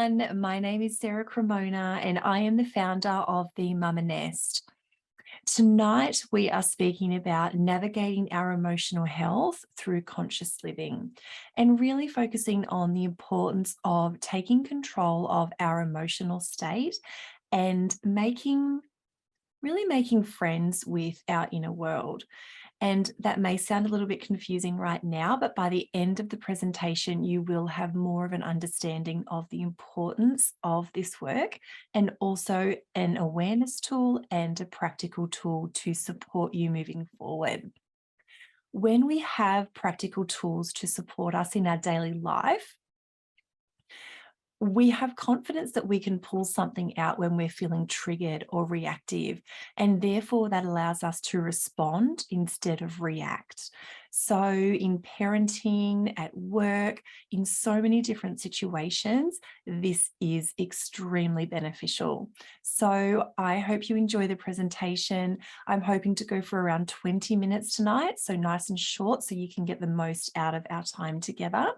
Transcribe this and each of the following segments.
everyone. My name is Sarah Cremona, and I am the founder of the Mama Nest. Tonight, we are speaking about navigating our emotional health through conscious living and really focusing on the importance of taking control of our emotional state and really making friends with our inner world. And that may sound a little bit confusing right now, but by the end of the presentation, you will have more of an understanding of the importance of this work and also an awareness tool and a practical tool to support you moving forward. When we have practical tools to support us in our daily life, we have confidence that we can pull something out when we're feeling triggered or reactive, and therefore that allows us to respond instead of react. So in parenting, at work, in so many different situations, this is extremely beneficial. So I hope you enjoy the presentation. I'm hoping to go for around 20 minutes tonight, so nice and short so you can get the most out of our time together.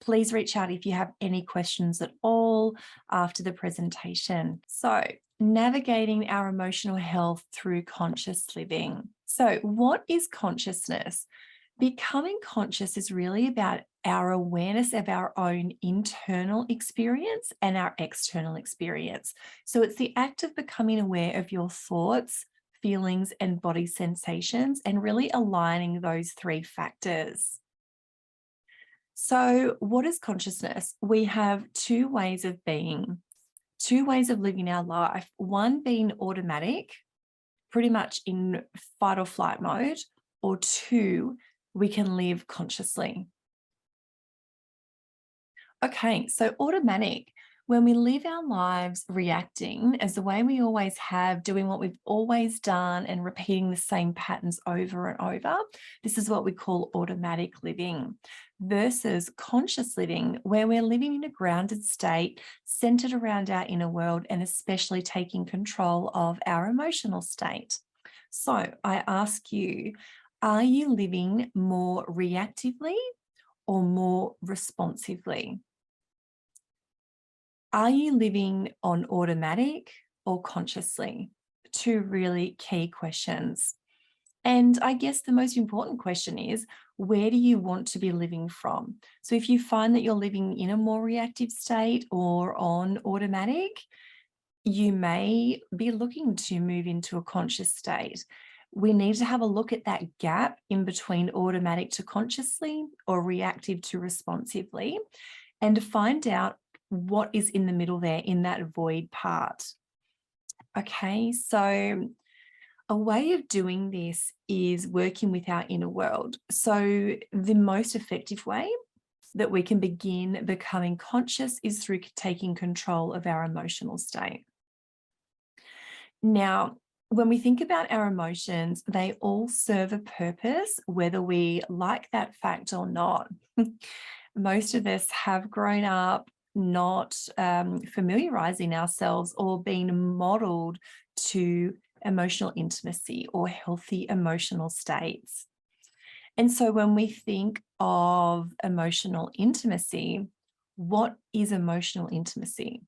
Please reach out if you have any questions at all after the presentation. So, navigating our emotional health through conscious living. So, what is consciousness? Becoming conscious is really about our awareness of our own internal experience and our external experience. So, it's the act of becoming aware of your thoughts, feelings, and body sensations, and really aligning those three factors. So, what is consciousness? We have two ways of being, two ways of living our life. One being automatic, pretty much in fight or flight mode, or two, we can live consciously. Okay, so automatic, when we live our lives reacting as the way we always have, doing what we've always done and repeating the same patterns over and over, this is what we call automatic living. Versus conscious living, where we're living in a grounded state, centered around our inner world, and especially taking control of our emotional state. So I ask you, are you living more reactively or more responsively? Are you living on automatic or consciously? Two really key questions. And I guess the most important question is, where do you want to be living from? So if you find that you're living in a more reactive state or on automatic, you may be looking to move into a conscious state. We need to have a look at that gap in between automatic to consciously or reactive to responsively, and to find out what is in the middle there in that void part. Okay, so a way of doing this is working with our inner world. So the most effective way that we can begin becoming conscious is through taking control of our emotional state. Now, when we think about our emotions, they all serve a purpose, whether we like that fact or not. Most of us have grown up not familiarizing ourselves or being modeled to emotional intimacy or healthy emotional states. And so when we think of emotional intimacy, what is emotional intimacy?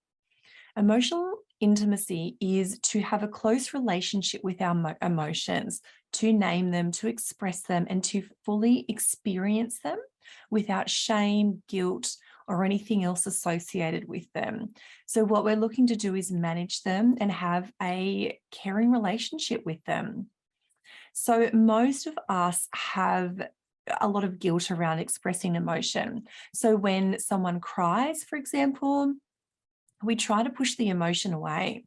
Emotional intimacy is to have a close relationship with our emotions, to name them, to express them, and to fully experience them without shame, guilt, or anything else associated with them. So what we're looking to do is manage them and have a caring relationship with them. So most of us have a lot of guilt around expressing emotion. So when someone cries, for example, we try to push the emotion away.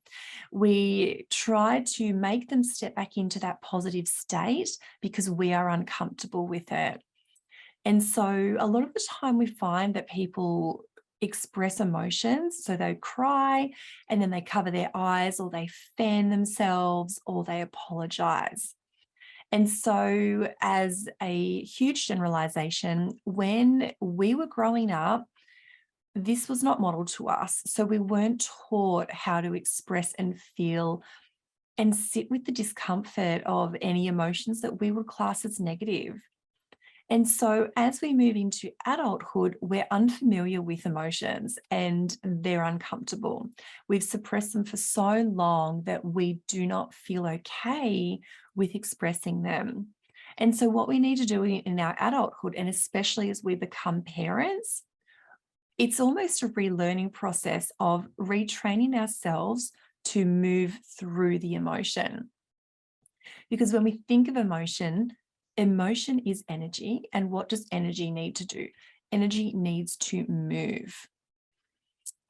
We try to make them step back into that positive state because we are uncomfortable with it. And so a lot of the time we find that people express emotions. So they cry and then they cover their eyes, or they fan themselves, or they apologize. And so, as a huge generalization, when we were growing up, this was not modeled to us. So we weren't taught how to express and feel and sit with the discomfort of any emotions that we would class as negative. And so as we move into adulthood, we're unfamiliar with emotions and they're uncomfortable. We've suppressed them for so long that we do not feel okay with expressing them. And so what we need to do in our adulthood, and especially as we become parents, it's almost a relearning process of retraining ourselves to move through the emotion. Because when we think of emotion, emotion is energy. And what does energy need to do? Energy needs to move.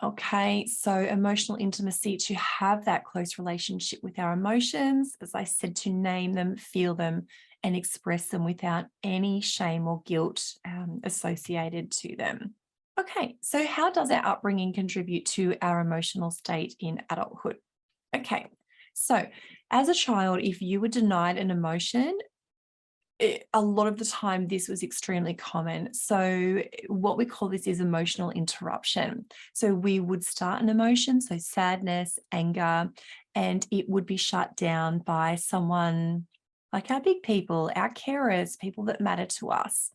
Okay, so emotional intimacy, to have that close relationship with our emotions, as I said, to name them, feel them, and express them without any shame or guilt associated to them. Okay, so how does our upbringing contribute to our emotional state in adulthood? Okay, so as a child, if you were denied an emotion, a lot of the time this was extremely common. So what we call this is emotional interruption. So we would start an emotion, so sadness, anger, and it would be shut down by someone like our big people, our carers, people that matter to us.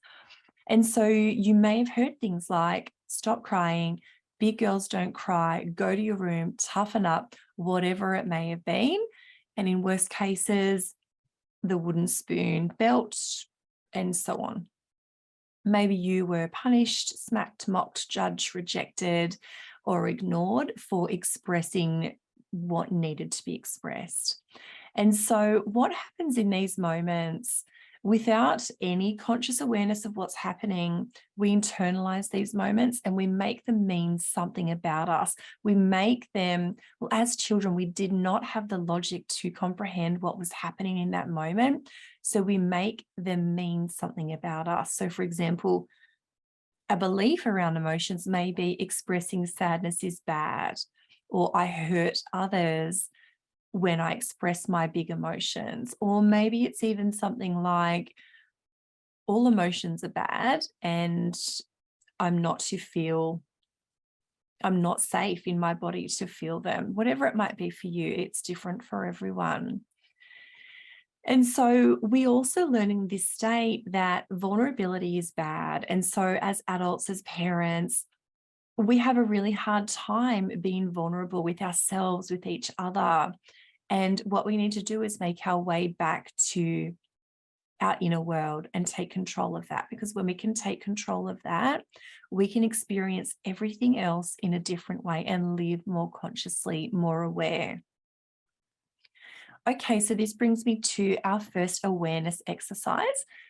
And so you may have heard things like, stop crying, big girls don't cry, go to your room, toughen up, whatever it may have been. And in worst cases, the wooden spoon, belt, and so on. Maybe you were punished, smacked, mocked, judged, rejected, or ignored for expressing what needed to be expressed. And so what happens in these moments, without any conscious awareness of what's happening, we internalize these moments and we make them mean something about us. We make them, well, as children, we did not have the logic to comprehend what was happening in that moment. So we make them mean something about us. So for example, a belief around emotions may be expressing sadness is bad, or I hurt others when I express my big emotions. Or maybe it's even something like all emotions are bad and I'm not safe in my body to feel them. Whatever it might be for you, it's different for everyone. And so we also learn in this state that vulnerability is bad. And so as adults, as parents, we have a really hard time being vulnerable with ourselves, with each other. And what we need to do is make our way back to our inner world and take control of that. Because when we can take control of that, we can experience everything else in a different way and live more consciously, more aware. Okay, so this brings me to our first awareness exercise.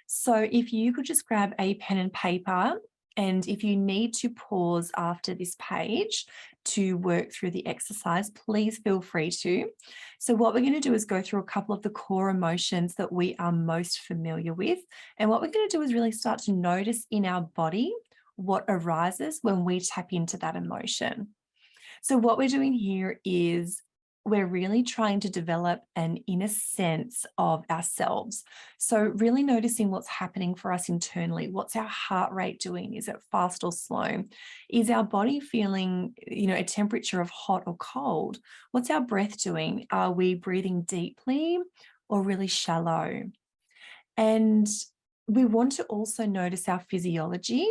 So if you could just grab a pen and paper, and if you need to pause after this page to work through the exercise, please feel free to. So what we're going to do is go through a couple of the core emotions that we are most familiar with. And what we're going to do is really start to notice in our body what arises when we tap into that emotion. So what we're doing here is we're really trying to develop an inner sense of ourselves. So really noticing what's happening for us internally. What's our heart rate doing? Is it fast or slow? Is our body feeling, a temperature of hot or cold? What's our breath doing? Are we breathing deeply or really shallow? And we want to also notice our physiology.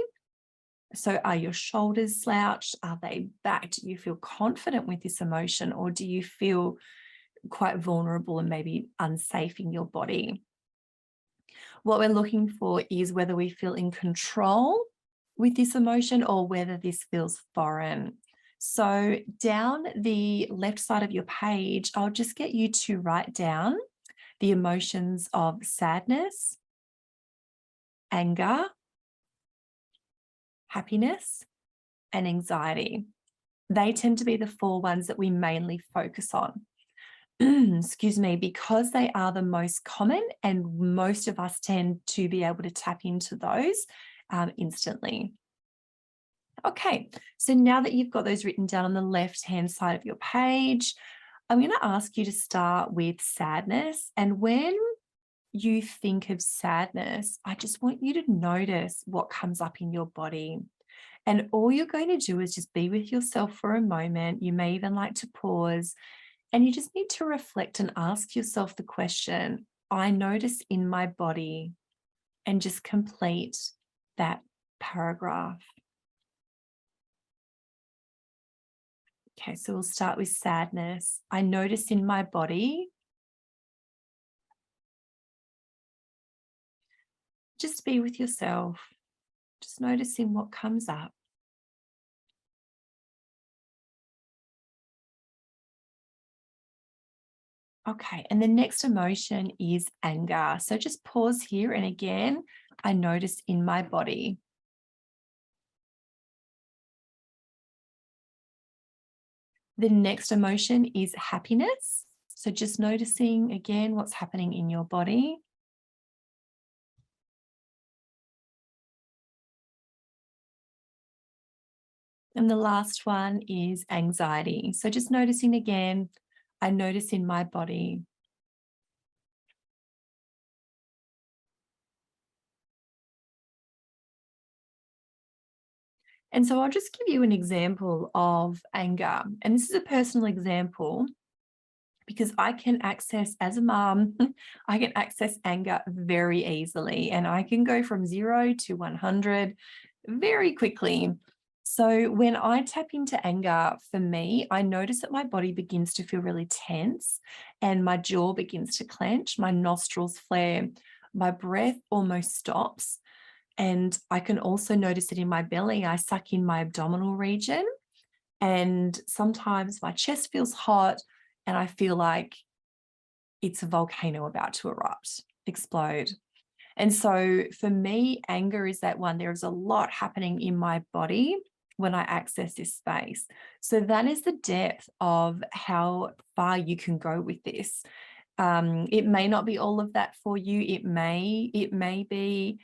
So are your shoulders slouched? Are they back? Do you feel confident with this emotion, or do you feel quite vulnerable and maybe unsafe in your body? What we're looking for is whether we feel in control with this emotion or whether this feels foreign. So down the left side of your page, I'll just get you to write down the emotions of sadness, anger, happiness, and anxiety. They tend to be the four ones that we mainly focus on. Excuse me, because they are the most common and most of us tend to be able to tap into those instantly. Okay, so now that you've got those written down on the left-hand side of your page, I'm going to ask you to start with sadness. And when you think of sadness, I just want you to notice what comes up in your body. And all you're going to do is just be with yourself for a moment. You may even like to pause, and you just need to reflect and ask yourself the question, I notice in my body and just complete that paragraph. Okay, so we'll start with sadness. I notice in my body. Just be with yourself, just noticing what comes up. Okay, and the next emotion is anger. So just pause here, and again, I notice in my body. The next emotion is happiness. So just noticing again what's happening in your body. And the last one is anxiety. So just noticing again, I notice in my body. And so I'll just give you an example of anger. And this is a personal example because I can access, as a mom, I can access anger very easily, and I can go from 0 to 100 very quickly. So when I tap into anger, for me, I notice that my body begins to feel really tense and my jaw begins to clench, my nostrils flare, my breath almost stops. And I can also notice it in my belly. I suck in my abdominal region, and sometimes my chest feels hot and I feel like it's a volcano about to erupt, explode. And so for me, anger is that one. There is a lot happening in my body when I access this space. So that is the depth of how far you can go with this. It may not be all of that for you. It may be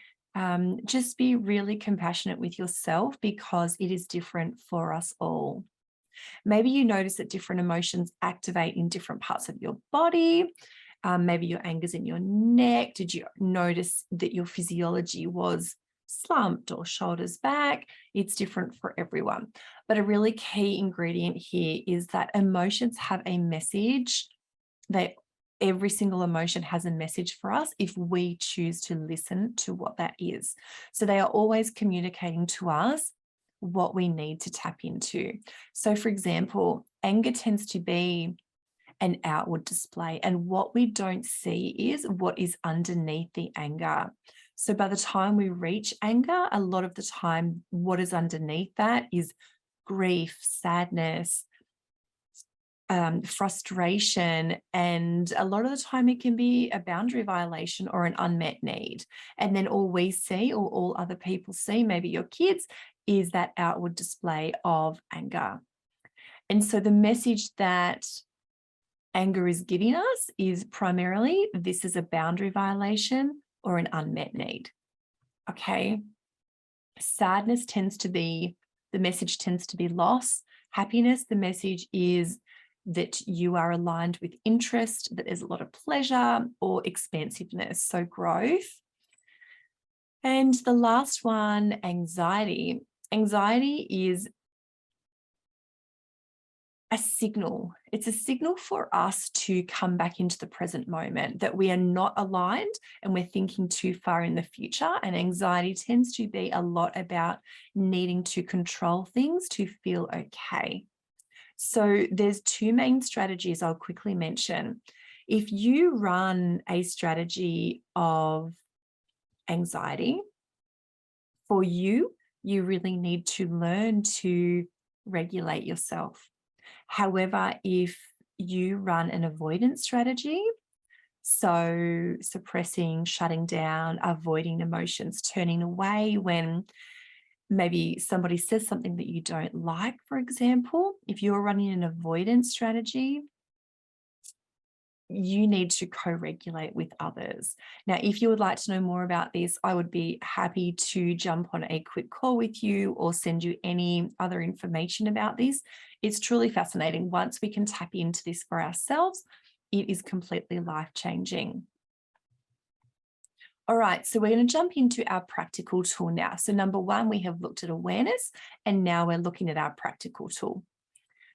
just be really compassionate with yourself, because it is different for us all. Maybe you notice that different emotions activate in different parts of your body. Maybe your anger's in your neck. Did you notice that your physiology was slumped or shoulders back? It's different for everyone. But a really key ingredient here is that emotions have a message. Every single emotion has a message for us if we choose to listen to what that is. So they are always communicating to us what we need to tap into. So for example, anger tends to be an outward display, and what we don't see is what is underneath the anger. So by the time we reach anger, a lot of the time, what is underneath that is grief, sadness, frustration, and a lot of the time it can be a boundary violation or an unmet need. And then all we see, or all other people see, maybe your kids, is that outward display of anger. And so the message that anger is giving us is primarily, this is a boundary violation or an unmet need. Okay. Sadness tends to be, the message tends to be loss. Happiness, the message is that you are aligned with interest, that there's a lot of pleasure or expansiveness, so growth. And the last one, anxiety. Anxiety is a signal. It's a signal for us to come back into the present moment, that we are not aligned and we're thinking too far in the future. And anxiety tends to be a lot about needing to control things to feel okay. So there's two main strategies I'll quickly mention. If you run a strategy of anxiety, for you, you really need to learn to regulate yourself. However, if you run an avoidance strategy, so suppressing, shutting down, avoiding emotions, turning away when maybe somebody says something that you don't like, for example, if you're running an avoidance strategy, you need to co-regulate with others. Now, if you would like to know more about this, I would be happy to jump on a quick call with you or send you any other information about this. It's truly fascinating. Once we can tap into this for ourselves, it is completely life-changing. All right, so we're going to jump into our practical tool now. So number one, we have looked at awareness, and now we're looking at our practical tool.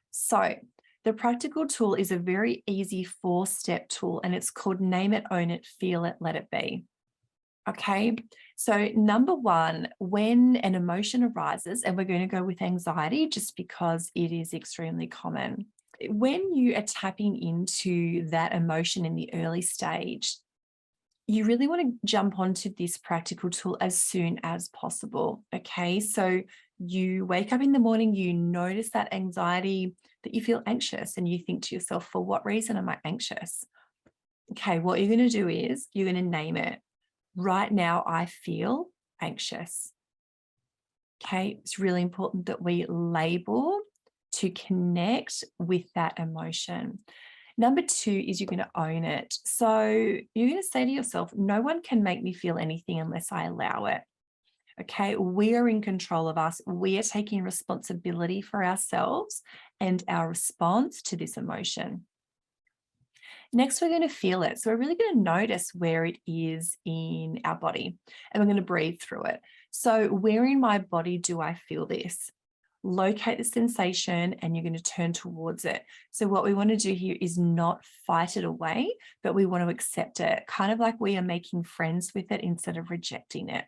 So the practical tool is a very easy 4-step tool, and it's called Name It, Own It, Feel It, Let It Be. Okay, so number one, when an emotion arises, and we're going to go with anxiety just because it is extremely common. When you are tapping into that emotion in the early stage, you really want to jump onto this practical tool as soon as possible. Okay, so you wake up in the morning, you notice that anxiety, that you feel anxious, and you think to yourself, for what reason am I anxious? Okay, what you're going to do is you're going to name it. Right now, I feel anxious. Okay, it's really important that we label to connect with that emotion. Number two is you're going to own it. So you're going to say to yourself, no one can make me feel anything unless I allow it. Okay, we are in control of us. We are taking responsibility for ourselves and our response to this emotion. Next, we're going to feel it. So we're really going to notice where it is in our body, and we're going to breathe through it. So where in my body do I feel this? Locate the sensation, and you're going to turn towards it. So what we want to do here is not fight it away, but we want to accept it, kind of like we are making friends with it instead of rejecting it.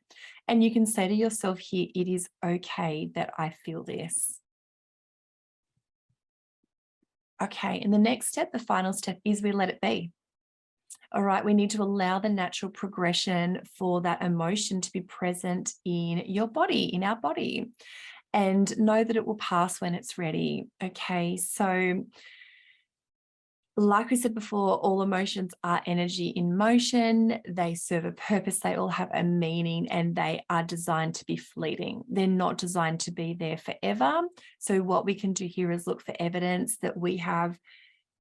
And you can say to yourself here, it is okay that I feel this. Okay, and the next step, the final step, is we let it be. All right, we need to allow the natural progression for that emotion to be present in your body, in our body, and know that it will pass when it's ready. Okay, so like we said before, all emotions are energy in motion. They serve a purpose. They all have a meaning, and they are designed to be fleeting. They're not designed to be there forever. So what we can do here is look for evidence that we have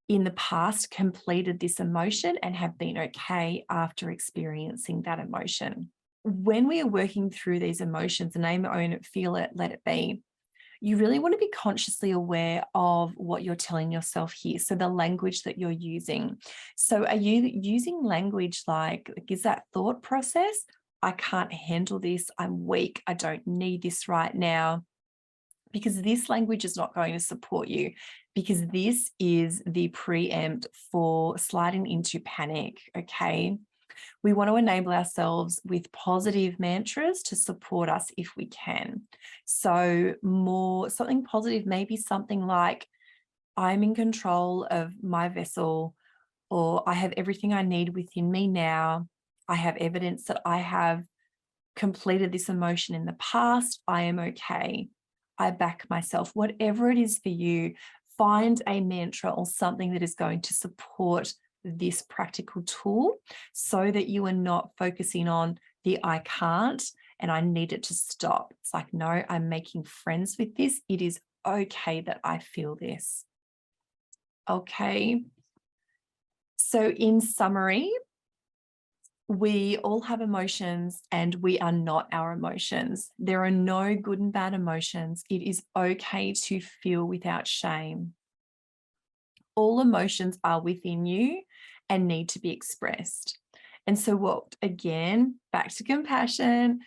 in the past completed this emotion and have been okay after experiencing that emotion. When we are working through these emotions, name it, own it, feel it, let it be, you really want to be consciously aware of what you're telling yourself here. So the language that you're using. So are you using language like is that thought process? I can't handle this. I'm weak. I don't need this right now. Because this language is not going to support you, because this is the preempt for sliding into panic. Okay. We want to enable ourselves with positive mantras to support us if we can. So more something positive, maybe something like, I'm in control of my vessel, or I have everything I need within me now. I have evidence that I have completed this emotion in the past. I am okay. I back myself. Whatever it is for you, find a mantra or something that is going to support this practical tool so that you are not focusing on the I can't and I need it to stop. It's like, no, I'm making friends with this. It is okay that I feel this. Okay. So in summary, we all have emotions and we are not our emotions. There are no good and bad emotions. It is okay to feel without shame. All emotions are within you and need to be expressed. And so what, again, back to compassion,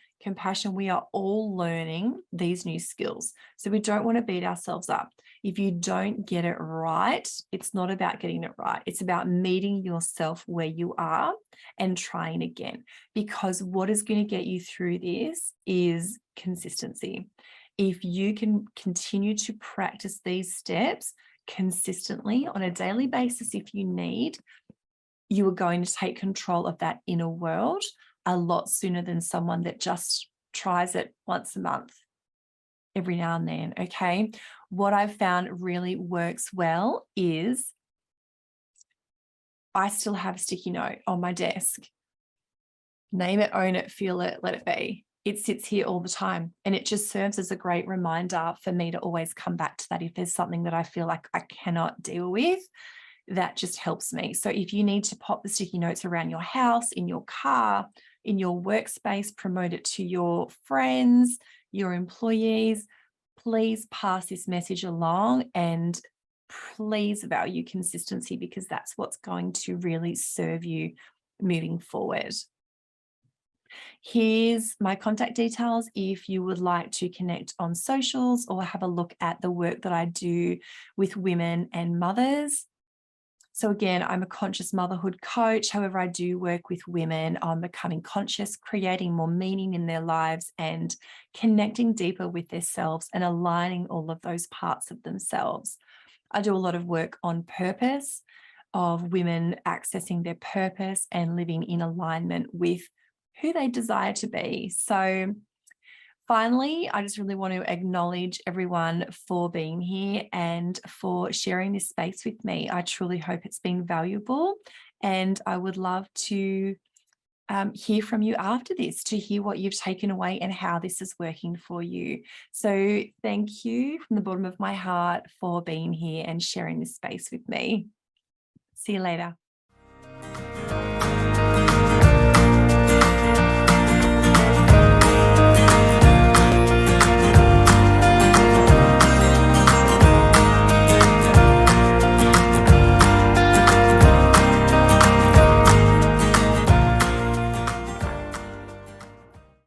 we are all learning these new skills. So we don't want to beat ourselves up. If you don't get it right, it's not about getting it right. It's about meeting yourself where you are and trying again. Because what is going to get you through this is consistency. If you can continue to practice these steps consistently on a daily basis, if you need, you are going to take control of that inner world a lot sooner than someone that just tries it once a month, every now and then. Okay. What I've found really works well is I still have a sticky note on my desk. Name it, own it, feel it, let it be. It sits here all the time. And it just serves as a great reminder for me to always come back to that. If there's something that I feel like I cannot deal with, that just helps me. So if you need to pop the sticky notes around your house, in your car, in your workspace, promote it to your friends, your employees, please pass this message along and please value consistency, because that's what's going to really serve you moving forward. Here's my contact details if you would like to connect on socials or have a look at the work that I do with women and mothers. So again, I'm a conscious motherhood coach. However, I do work with women on becoming conscious, creating more meaning in their lives and connecting deeper with themselves and aligning all of those parts of themselves. I do a lot of work on purpose, of women accessing their purpose and living in alignment with who they desire to be. So finally, I just really want to acknowledge everyone for being here and for sharing this space with me. I truly hope it's been valuable, and I would love to hear from you after this to hear what you've taken away and how this is working for you. So thank you from the bottom of my heart for being here and sharing this space with me. See you later.